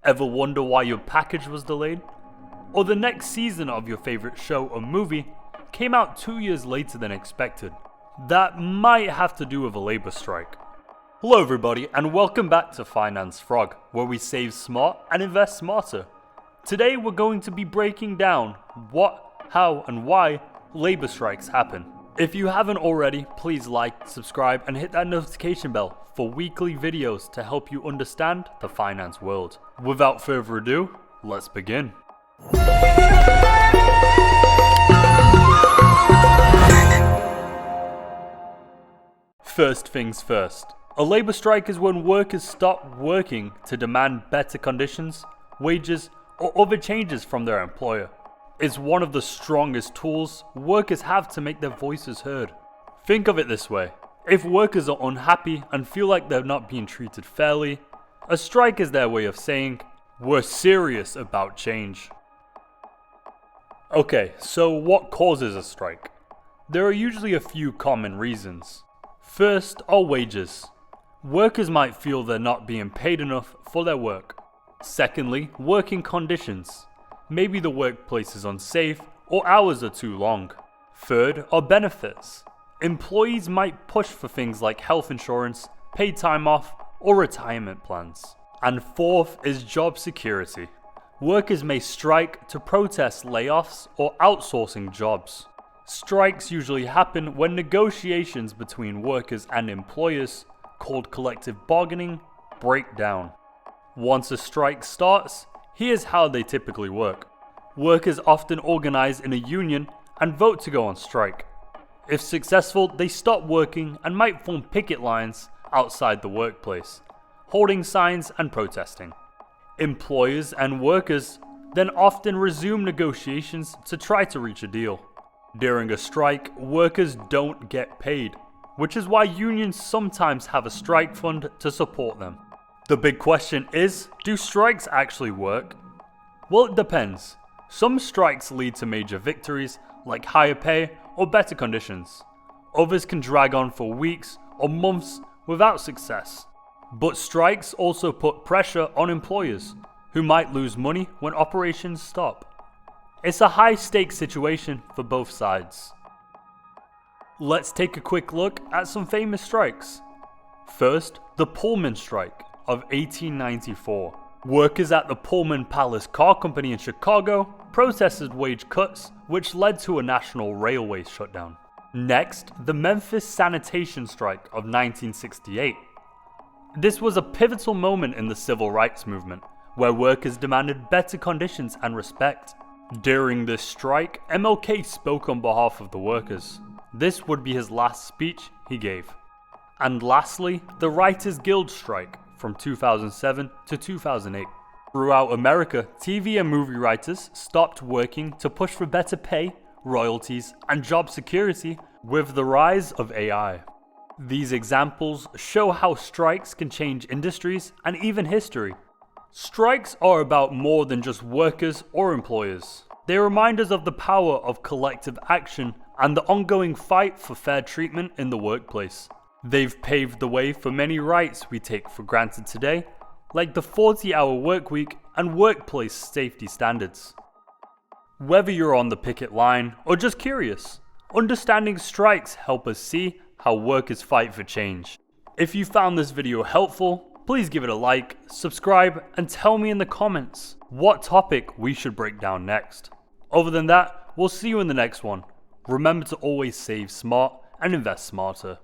Ever wonder why your package was delayed? Or the next season of your favorite show or movie came out 2 years later than expected? That might have to do with a labor strike. Hello everybody and welcome back to Finance Frog, where we save smart and invest smarter. Today we're going to be breaking down what, how and why labor strikes happen. If you haven't already, please like, subscribe and hit that notification bell for weekly videos to help you understand the finance world. Without further ado, let's begin. First things first. A labor strike is when workers stop working to demand better conditions, wages, or other changes from their employer. It's one of the strongest tools workers have to make their voices heard. Think of it this way. If workers are unhappy and feel like they're not being treated fairly, a strike is their way of saying, we're serious about change. Okay, so what causes a strike? There are usually a few common reasons. First are wages. Workers might feel they're not being paid enough for their work. Secondly, working conditions. Maybe the workplace is unsafe or hours are too long. Third are benefits. Employees might push for things like health insurance, paid time off, or retirement plans. And fourth is job security. Workers may strike to protest layoffs or outsourcing jobs. Strikes usually happen when negotiations between workers and employers, called collective bargaining, break down. Once a strike starts, here's how they typically work. Workers often organize in a union and vote to go on strike. If successful, they stop working and might form picket lines outside the workplace, holding signs and protesting. Employers and workers then often resume negotiations to try to reach a deal. During a strike, workers don't get paid, which is why unions sometimes have a strike fund to support them. The big question is, do strikes actually work? Well, it depends. Some strikes lead to major victories like higher pay or better conditions. Others can drag on for weeks or months without success. But strikes also put pressure on employers, who might lose money when operations stop. It's a high-stakes situation for both sides. Let's take a quick look at some famous strikes. First, the Pullman strike of 1894. Workers at the Pullman Palace Car Company in Chicago protested wage cuts, which led to a national railway shutdown. Next, the Memphis sanitation strike of 1968. This was a pivotal moment in the civil rights movement, where workers demanded better conditions and respect. During this strike, MLK spoke on behalf of the workers. This would be his last speech he gave. And lastly, the Writers Guild strike from 2007 to 2008. Throughout America, TV and movie writers stopped working to push for better pay, royalties, and job security with the rise of AI. These examples show how strikes can change industries and even history. Strikes are about more than just workers or employers. They remind us of the power of collective action and the ongoing fight for fair treatment in the workplace. They've paved the way for many rights we take for granted today, like the 40-hour workweek and workplace safety standards. Whether you're on the picket line or just curious, understanding strikes help us see how workers fight for change. If you found this video helpful, please give it a like, subscribe, and tell me in the comments what topic we should break down next. Other than that, we'll see you in the next one. Remember to always save smart and invest smarter.